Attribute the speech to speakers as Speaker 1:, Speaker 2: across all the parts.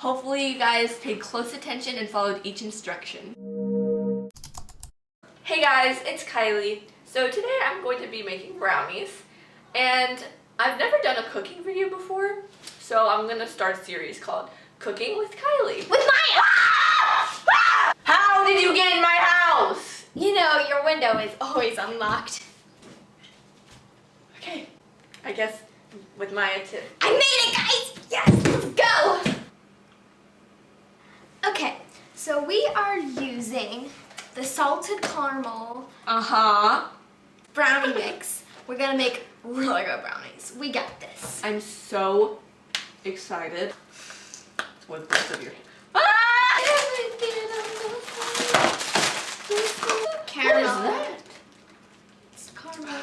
Speaker 1: Hopefully you guys paid close attention and followed each instruction. Hey guys, it's Kylie. So today I'm going to be making brownies, and I've never done a cooking video before, so I'm gonna start a series called Cooking with Kylie.
Speaker 2: With my...
Speaker 1: How did you get in my house?
Speaker 2: You know, your window is always unlocked.
Speaker 1: Okay, I guess with my tip.
Speaker 2: I made it, guys! Yes, let's go! Okay, so we are using the salted caramel brownie mix. We're gonna make really good brownies. We got this.
Speaker 1: I'm so excited. With both of your
Speaker 2: Caramel.
Speaker 1: What is that?
Speaker 2: It's caramel.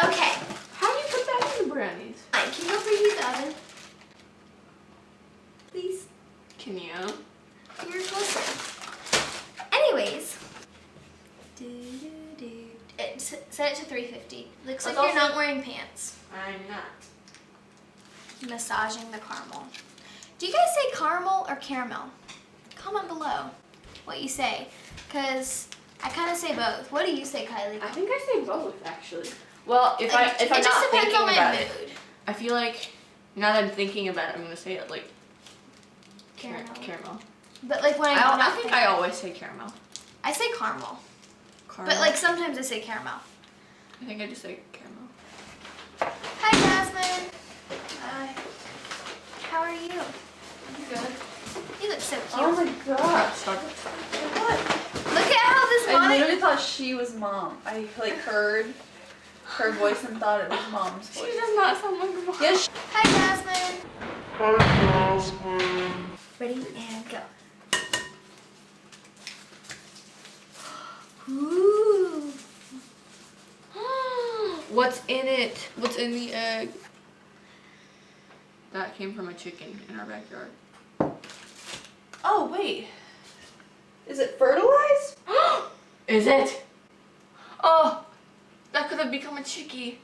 Speaker 2: Okay.
Speaker 1: How do you put that in the brownies?
Speaker 2: Can you go preheat the oven? Please.
Speaker 1: Can you?
Speaker 2: You're closer. Anyways. Set it to 350. Looks like you're not wearing pants.
Speaker 1: I'm not.
Speaker 2: Massaging the caramel. Do you guys say caramel or caramel? Comment below what you say, because I kind of say both. What do you say, Kylie?
Speaker 1: I think I say both, actually. Well, if I'm
Speaker 2: just
Speaker 1: not
Speaker 2: depends
Speaker 1: thinking
Speaker 2: on my
Speaker 1: about
Speaker 2: mood.
Speaker 1: it, I feel like now that I'm thinking about it, I'm gonna say it like caramel.
Speaker 2: But like when
Speaker 1: I think I always say caramel.
Speaker 2: I say caramel.
Speaker 1: Caramel.
Speaker 2: But like sometimes I say caramel.
Speaker 1: I think I just say caramel.
Speaker 2: Hi, Jasmine. Hi. How are you?
Speaker 1: I'm good.
Speaker 2: You look so cute.
Speaker 3: Oh my gosh.
Speaker 1: What?
Speaker 2: Look at how this
Speaker 3: I
Speaker 2: bonnet...
Speaker 3: literally thought she was mom. I like heard her voice and thought it was mom's
Speaker 1: She
Speaker 3: voice.
Speaker 1: does not sound like a mom.
Speaker 3: Yes.
Speaker 2: Hi, Jasmine.
Speaker 4: Hi, Jasmine.
Speaker 2: Ready and go. Ooh.
Speaker 1: What's in it? What's in the egg? That came from a chicken in our backyard.
Speaker 3: Oh wait. Is it fertilized?
Speaker 1: Is it? Oh, that could have become a chickie.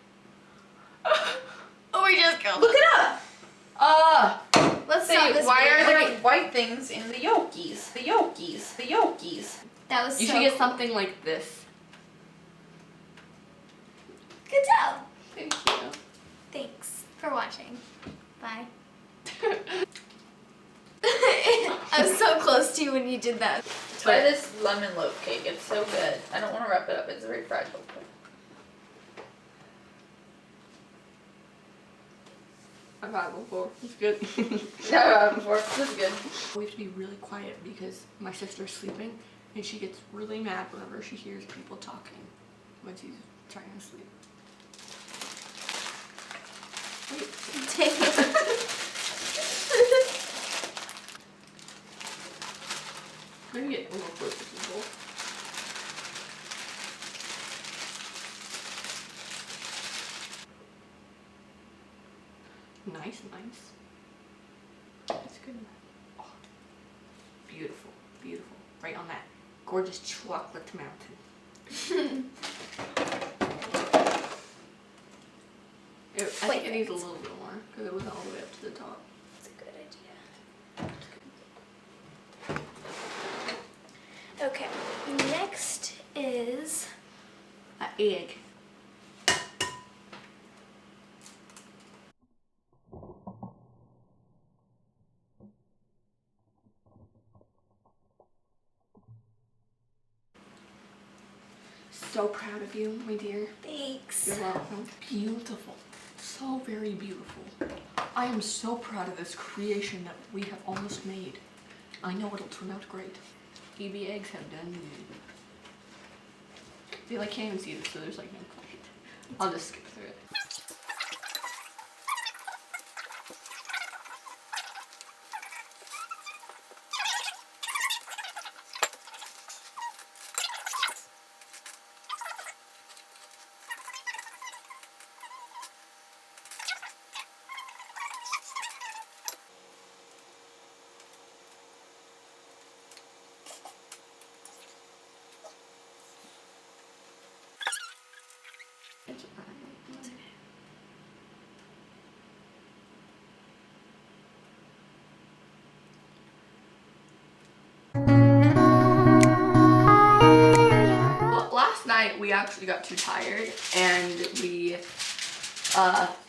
Speaker 1: Oh, we just killed
Speaker 3: Look
Speaker 1: it.
Speaker 3: it up.
Speaker 2: Let's
Speaker 1: Say,
Speaker 2: stop this
Speaker 1: why
Speaker 2: video.
Speaker 1: are there-
Speaker 3: There are white things in the yolkies. The yolkies. The yolkies.
Speaker 2: That was
Speaker 1: You
Speaker 2: so
Speaker 1: should get
Speaker 2: cool.
Speaker 1: something like this.
Speaker 2: Good job.
Speaker 1: Thank you.
Speaker 2: Thanks for watching. Bye. I was so close to you when you did that.
Speaker 3: Try this lemon loaf cake. It's so good. I don't want to wrap it up. It's very fragile.
Speaker 1: I've had it before. It's good.
Speaker 3: Yeah, before. This is good.
Speaker 1: We have to be really quiet because my sister's sleeping and she gets really mad whenever she hears people talking when she's trying to sleep.
Speaker 2: Take it.
Speaker 1: Maybe get a little closer to the bowl. Nice. That's good. Oh, beautiful. Right on that gorgeous chocolate mountain. I think it needs a little bit more because it wasn't all the way up to the top.
Speaker 2: That's a good idea. Okay, next is
Speaker 1: An egg. So proud of you, my dear.
Speaker 2: thanks.
Speaker 1: You're welcome. Beautiful. So very beautiful. I am so proud of this creation that we have almost made. I know it'll turn out great. EB eggs have done good. I can't even see this, so there's like no point. I'll just skip through it. It's night we actually got too tired and we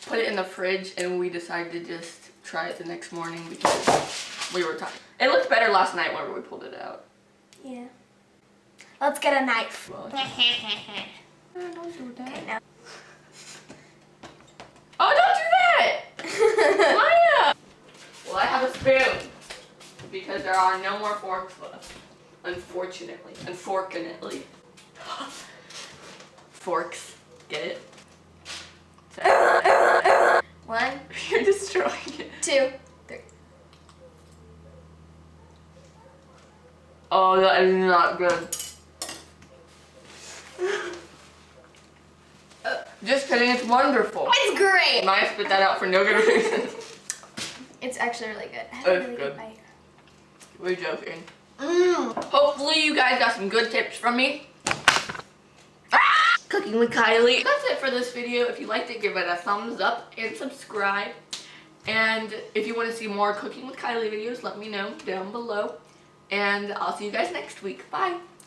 Speaker 1: put it in the fridge and we decided to just try it the next morning because we were tired. It looked better last night whenever we pulled it out.
Speaker 2: Yeah. Let's get a knife.
Speaker 1: Well, don't do that.
Speaker 2: Okay, now.
Speaker 1: Oh, don't do that! Maya! Well, I have a spoon because there are no more forks left. Unfortunately. Unfortunately. Forks. Get it? So,
Speaker 2: 1,
Speaker 1: you're destroying it.
Speaker 2: 2, 3.
Speaker 1: Oh, that is not good. Just kidding, it's wonderful.
Speaker 2: It's great.
Speaker 1: Maya spit that out for no good reason.
Speaker 2: It's actually really good. I had
Speaker 1: It's
Speaker 2: a really
Speaker 1: good.
Speaker 2: good bite.
Speaker 1: We're joking.
Speaker 2: Mmm.
Speaker 1: Hopefully you guys got some good tips from me. Cooking with Kylie. That's it for this video. If you liked it, give it a thumbs up and subscribe. And if you want to see more Cooking with Kylie videos, let me know down below. And I'll see you guys next week. Bye.